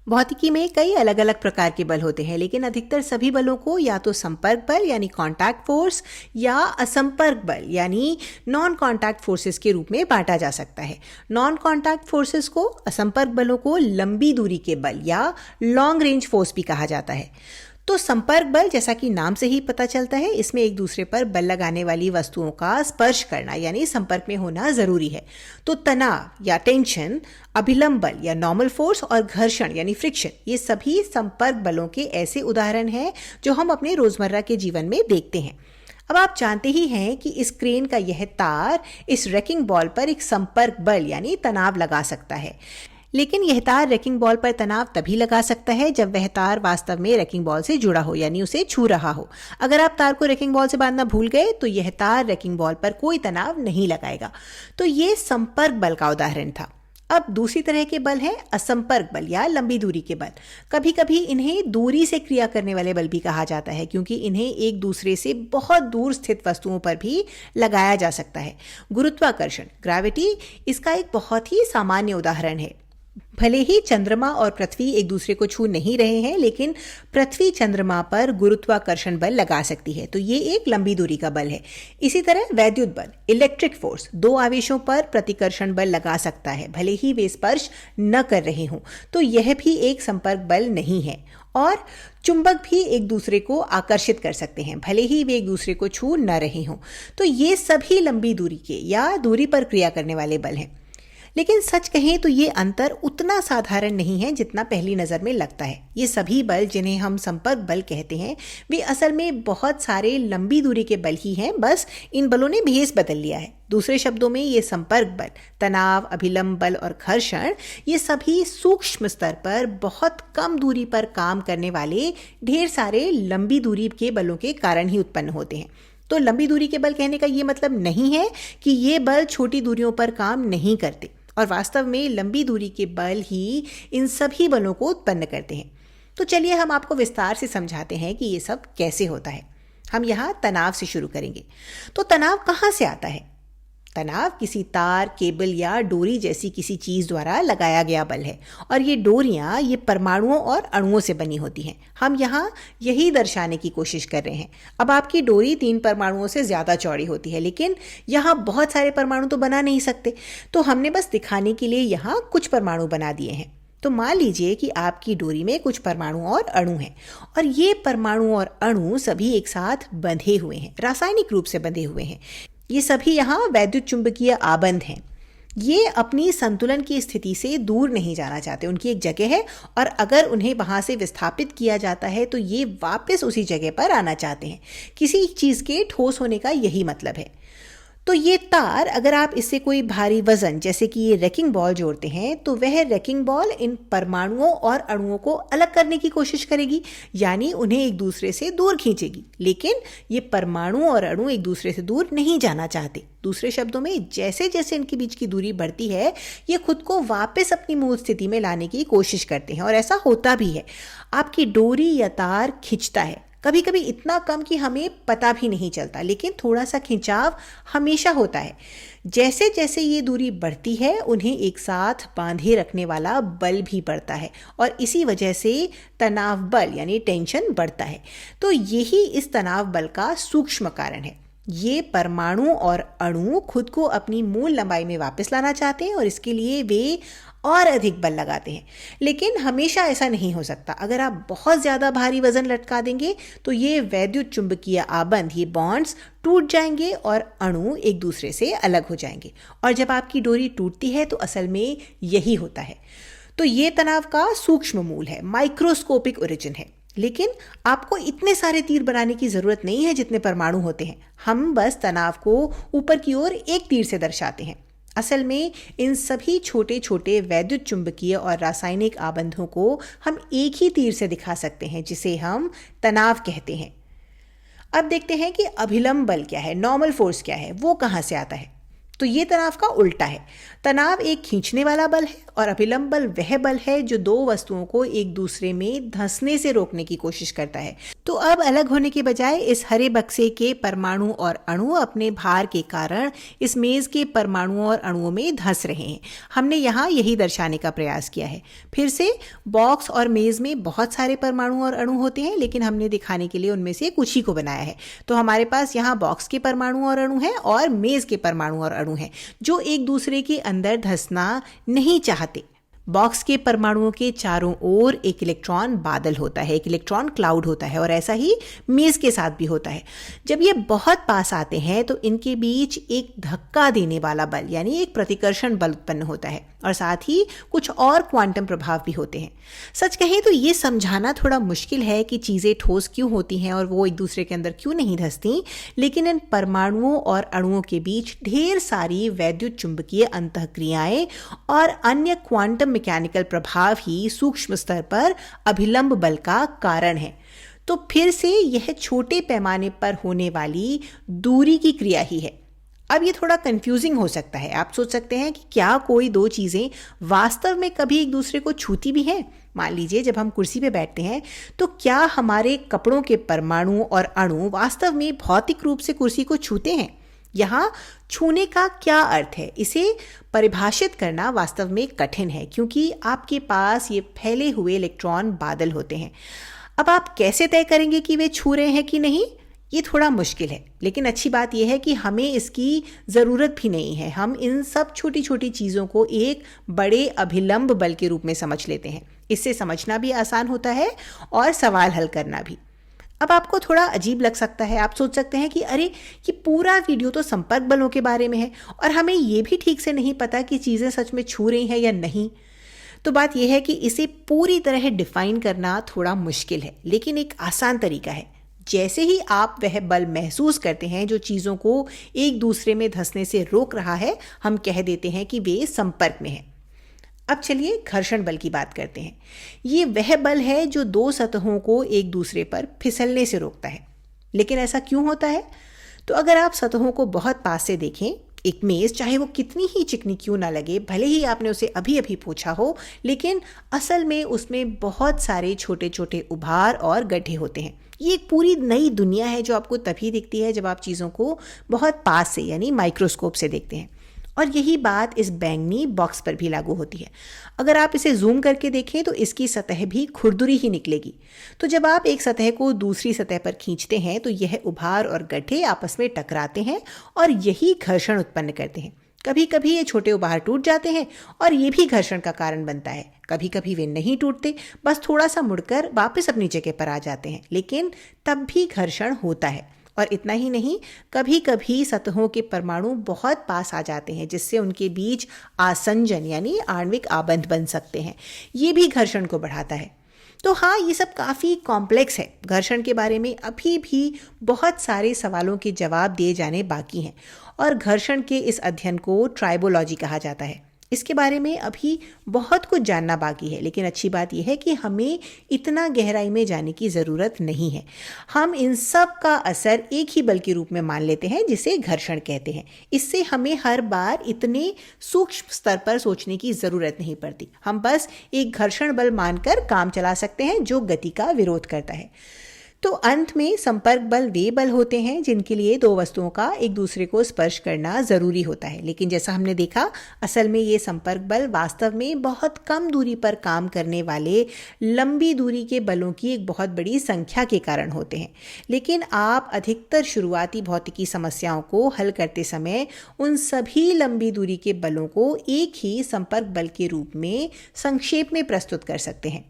भौतिकी में कई अलग अलग प्रकार के बल होते हैं, लेकिन अधिकतर सभी बलों को या तो संपर्क बल यानी कॉन्टैक्ट फोर्स या असंपर्क बल यानी नॉन कॉन्टैक्ट फोर्सेस के रूप में बांटा जा सकता है। नॉन कॉन्टैक्ट फोर्सेस को, असंपर्क बलों को लंबी दूरी के बल या लॉन्ग रेंज फोर्स भी कहा जाता है। तो संपर्क बल, जैसा कि नाम से ही पता चलता है, इसमें एक दूसरे पर बल लगाने वाली वस्तुओं का स्पर्श करना यानी संपर्क में होना जरूरी है। तो तनाव या टेंशन, अभिलंब बल या नॉर्मल फोर्स और घर्षण यानी फ्रिक्शन, ये सभी संपर्क बलों के ऐसे उदाहरण हैं जो हम अपने रोजमर्रा के जीवन में देखते हैं। अब आप जानते ही हैं कि इस क्रेन का यह तार इस रैकिंग बॉल पर एक संपर्क बल यानी तनाव लगा सकता है, लेकिन यह तार रैकिंग बॉल पर तनाव तभी लगा सकता है जब वह तार वास्तव में रैकिंग बॉल से जुड़ा हो यानी उसे छू रहा हो। अगर आप तार को रैकिंग बॉल से बांधना भूल गए तो यह तार रैकिंग बॉल पर कोई तनाव नहीं लगाएगा। तो ये संपर्क बल का उदाहरण था। अब दूसरी तरह के बल है असंपर्क बल या लंबी दूरी के बल। कभी कभी इन्हें दूरी से क्रिया करने वाले बल भी कहा जाता है, क्योंकि इन्हें एक दूसरे से बहुत दूर स्थित वस्तुओं पर भी लगाया जा सकता है। गुरुत्वाकर्षण, ग्रेविटी, इसका एक बहुत ही सामान्य उदाहरण है। भले ही चंद्रमा और पृथ्वी एक दूसरे को छू नहीं रहे हैं, लेकिन पृथ्वी चंद्रमा पर गुरुत्वाकर्षण बल लगा सकती है, तो ये एक लंबी दूरी का बल है। इसी तरह वैद्युत बल, इलेक्ट्रिक फोर्स, दो आवेशों पर प्रतिकर्षण बल लगा सकता है, भले ही वे स्पर्श न कर रहे हों, तो यह भी एक संपर्क बल नहीं है। और चुंबक भी एक दूसरे को आकर्षित कर सकते हैं, भले ही वे एक दूसरे को छू न रहे हों। तो ये सभी लंबी दूरी के या दूरी पर क्रिया करने वाले बल हैं। लेकिन सच कहें तो ये अंतर उतना साधारण नहीं है जितना पहली नज़र में लगता है। ये सभी बल जिन्हें हम संपर्क बल कहते हैं, वे असल में बहुत सारे लंबी दूरी के बल ही हैं, बस इन बलों ने भेस बदल लिया है। दूसरे शब्दों में ये संपर्क बल, तनाव, अभिलंब बल और घर्षण, ये सभी सूक्ष्म स्तर पर बहुत कम दूरी पर काम करने वाले ढेर सारे लंबी दूरी के बलों के कारण ही उत्पन्न होते हैं। तो लंबी दूरी के बल कहने का ये मतलब नहीं है कि ये बल छोटी दूरियों पर काम नहीं करते, और वास्तव में लंबी दूरी के बल ही इन सभी बलों को उत्पन्न करते हैं। तो चलिए हम आपको विस्तार से समझाते हैं कि ये सब कैसे होता है। हम यहाँ तनाव से शुरू करेंगे। तो तनाव कहाँ से आता है? तनाव किसी तार, केबल या डोरी जैसी किसी चीज द्वारा लगाया गया बल है, और ये डोरियां ये परमाणुओं और अणुओं से बनी होती हैं। हम यहाँ यही दर्शाने की कोशिश कर रहे हैं। अब आपकी डोरी 3 परमाणुओं से ज्यादा चौड़ी होती है, लेकिन यहाँ बहुत सारे परमाणु तो बना नहीं सकते, तो हमने बस दिखाने के लिए यहाँ कुछ परमाणु बना दिए हैं। तो मान लीजिए कि आपकी डोरी में कुछ परमाणु और अणु हैं, और ये परमाणु और अणु सभी एक साथ बंधे हुए हैं, रासायनिक रूप से बंधे हुए हैं। ये सभी यहाँ वैद्युत चुंबकीय आबंध हैं। ये अपनी संतुलन की स्थिति से दूर नहीं जाना चाहते, उनकी एक जगह है, और अगर उन्हें वहां से विस्थापित किया जाता है तो ये वापस उसी जगह पर आना चाहते हैं। किसी चीज के ठोस होने का यही मतलब है। तो ये तार, अगर आप इससे कोई भारी वजन जैसे कि ये रैकिंग बॉल जोड़ते हैं, तो वह रैकिंग बॉल इन परमाणुओं और अणुओं को अलग करने की कोशिश करेगी, यानी उन्हें एक दूसरे से दूर खींचेगी। लेकिन ये परमाणु और अणु एक दूसरे से दूर नहीं जाना चाहते। दूसरे शब्दों में, जैसे जैसे इनके बीच की दूरी बढ़ती है, ये खुद को वापस अपनी मूल स्थिति में लाने की कोशिश करते हैं, और ऐसा होता भी है। आपकी डोरी या तार खिंचता है, कभी कभी इतना कम कि हमें पता भी नहीं चलता, लेकिन थोड़ा सा खिंचाव हमेशा होता है। जैसे जैसे ये दूरी बढ़ती है, उन्हें एक साथ बांधे रखने वाला बल भी बढ़ता है, और इसी वजह से तनाव बल यानी टेंशन बढ़ता है। तो यही इस तनाव बल का सूक्ष्म कारण है। ये परमाणु और अणु खुद को अपनी मूल लंबाई में वापस लाना चाहते हैं, और इसके लिए वे और अधिक बल लगाते हैं। लेकिन हमेशा ऐसा नहीं हो सकता। अगर आप बहुत ज़्यादा भारी वजन लटका देंगे तो ये वैद्युत चुंबकीय आबंध, ये बॉन्ड्स टूट जाएंगे और अणु एक दूसरे से अलग हो जाएंगे। और जब आपकी डोरी टूटती है तो असल में यही होता है। तो ये तनाव का सूक्ष्म मूल है, माइक्रोस्कोपिक ओरिजिन है। लेकिन आपको इतने सारे तीर बनाने की जरूरत नहीं है जितने परमाणु होते हैं। हम बस तनाव को ऊपर की ओर एक तीर से दर्शाते हैं। असल में इन सभी छोटे छोटे वैद्युत चुंबकीय और रासायनिक आबंधों को हम एक ही तीर से दिखा सकते हैं, जिसे हम तनाव कहते हैं। अब देखते हैं कि अभिलंब बल क्या है, नॉर्मल फोर्स क्या है, वो कहाँ से आता है। तो ये तनाव का उल्टा है। तनाव एक खींचने वाला बल है और अभिलंब बल वह बल है जो दो वस्तुओं को एक दूसरे में धंसने से रोकने की कोशिश करता है। तो अब अलग होने के बजाय इस हरे बक्से के परमाणु और अणु अपने भार के कारण इस मेज के परमाणुओं और अणुओं में धंस रहे हैं। हमने यहाँ यही दर्शाने का प्रयास किया है। फिर से बॉक्स और मेज में बहुत सारे परमाणु और अणु होते हैं, लेकिन हमने दिखाने के लिए उनमें से कुछ ही को बनाया है। तो हमारे पास यहाँ बॉक्स के परमाणु और अणु हैं और मेज के परमाणु और अणु हैं जो एक दूसरे के अंदर धंसना नहीं चाहते। बॉक्स के परमाणुओं के चारों ओर एक इलेक्ट्रॉन बादल होता है, एक इलेक्ट्रॉन क्लाउड होता है, और ऐसा ही मेज के साथ भी होता है। जब ये बहुत पास आते हैं तो इनके बीच एक धक्का देने वाला बल यानी एक प्रतिकर्षण बल उत्पन्न होता है, और साथ ही कुछ और क्वांटम प्रभाव भी होते हैं। सच कहें तो ये समझाना थोड़ा मुश्किल है कि चीज़ें ठोस क्यों होती हैं और वो एक दूसरे के अंदर क्यों नहीं धंसती, लेकिन इन परमाणुओं और अणुओं के बीच ढेर सारी वैद्युत चुंबकीय अंतःक्रियाएं और अन्य क्वांटम मैकेनिकल प्रभाव ही सूक्ष्म स्तर पर अभिलंब बल का कारण है। तो फिर से यह छोटे पैमाने पर होने वाली दूरी की क्रिया ही है। अब ये थोड़ा कंफ्यूजिंग हो सकता है। आप सोच सकते हैं कि क्या कोई दो चीज़ें वास्तव में कभी एक दूसरे को छूती भी हैं? मान लीजिए जब हम कुर्सी पे बैठते हैं तो क्या हमारे कपड़ों के परमाणु और अणु वास्तव में भौतिक रूप से कुर्सी को छूते हैं? यहाँ छूने का क्या अर्थ है, इसे परिभाषित करना वास्तव में कठिन है, क्योंकि आपके पास ये फैले हुए इलेक्ट्रॉन बादल होते हैं। अब आप कैसे तय करेंगे कि वे छू रहे हैं कि नहीं? ये थोड़ा मुश्किल है, लेकिन अच्छी बात यह है कि हमें इसकी ज़रूरत भी नहीं है। हम इन सब छोटी छोटी चीज़ों को एक बड़े अभिलंब बल के रूप में समझ लेते हैं। इससे समझना भी आसान होता है और सवाल हल करना भी। अब आपको थोड़ा अजीब लग सकता है। आप सोच सकते हैं कि अरे ये पूरा वीडियो तो संपर्क बलों के बारे में है और हमें ये भी ठीक से नहीं पता कि चीज़ें सच में छू रही हैं या नहीं। तो बात यह है कि इसे पूरी तरह डिफाइन करना थोड़ा मुश्किल है, लेकिन एक आसान तरीका है। जैसे ही आप वह बल महसूस करते हैं जो चीज़ों को एक दूसरे में धंसने से रोक रहा है, हम कह देते हैं कि वे संपर्क में हैं। अब चलिए घर्षण बल की बात करते हैं। ये वह बल है जो दो सतहों को एक दूसरे पर फिसलने से रोकता है। लेकिन ऐसा क्यों होता है? तो अगर आप सतहों को बहुत पास से देखें, एक मेज़ चाहे वो कितनी ही चिकनी क्यों ना लगे, भले ही आपने उसे अभी अभी पोंछा हो, लेकिन असल में उसमें बहुत सारे छोटे छोटे उभार और गड्ढे होते हैं। ये एक पूरी नई दुनिया है जो आपको तभी दिखती है जब आप चीज़ों को बहुत पास से यानी माइक्रोस्कोप से देखते हैं। और यही बात इस बैंगनी बॉक्स पर भी लागू होती है। अगर आप इसे जूम करके देखें तो इसकी सतह भी खुरदुरी ही निकलेगी। तो जब आप एक सतह को दूसरी सतह पर खींचते हैं तो यह उभार और गड्ढे आपस में टकराते हैं और यही घर्षण उत्पन्न करते हैं। कभी कभी ये छोटे उभार टूट जाते हैं और ये भी घर्षण का कारण बनता है। कभी कभी वे नहीं टूटते, बस थोड़ा सा मुड़कर वापस अपनी जगह पर आ जाते हैं, लेकिन तब भी घर्षण होता है। और इतना ही नहीं, कभी कभी सतहों के परमाणु बहुत पास आ जाते हैं जिससे उनके बीच आसंजन यानी आणविक आबंध बन सकते हैं। ये भी घर्षण को बढ़ाता है। तो हाँ, ये सब काफ़ी कॉम्प्लेक्स है। घर्षण के बारे में अभी भी बहुत सारे सवालों के जवाब दिए जाने बाकी हैं और घर्षण के इस अध्ययन को ट्राइबोलॉजी कहा जाता है। इसके बारे में अभी बहुत कुछ जानना बाकी है, लेकिन अच्छी बात यह है कि हमें इतना गहराई में जाने की ज़रूरत नहीं है। हम इन सब का असर एक ही बल के रूप में मान लेते हैं जिसे घर्षण कहते हैं। इससे हमें हर बार इतने सूक्ष्म स्तर पर सोचने की ज़रूरत नहीं पड़ती। हम बस एक घर्षण बल मानकर काम चला सकते हैं जो गति का विरोध करता है। तो अंत में संपर्क बल वे बल होते हैं जिनके लिए दो वस्तुओं का एक दूसरे को स्पर्श करना ज़रूरी होता है। लेकिन जैसा हमने देखा, असल में ये संपर्क बल वास्तव में बहुत कम दूरी पर काम करने वाले लंबी दूरी के बलों की एक बहुत बड़ी संख्या के कारण होते हैं। लेकिन आप अधिकतर शुरुआती भौतिकी समस्याओं को हल करते समय उन सभी लंबी दूरी के बलों को एक ही संपर्क बल के रूप में संक्षेप में प्रस्तुत कर सकते हैं।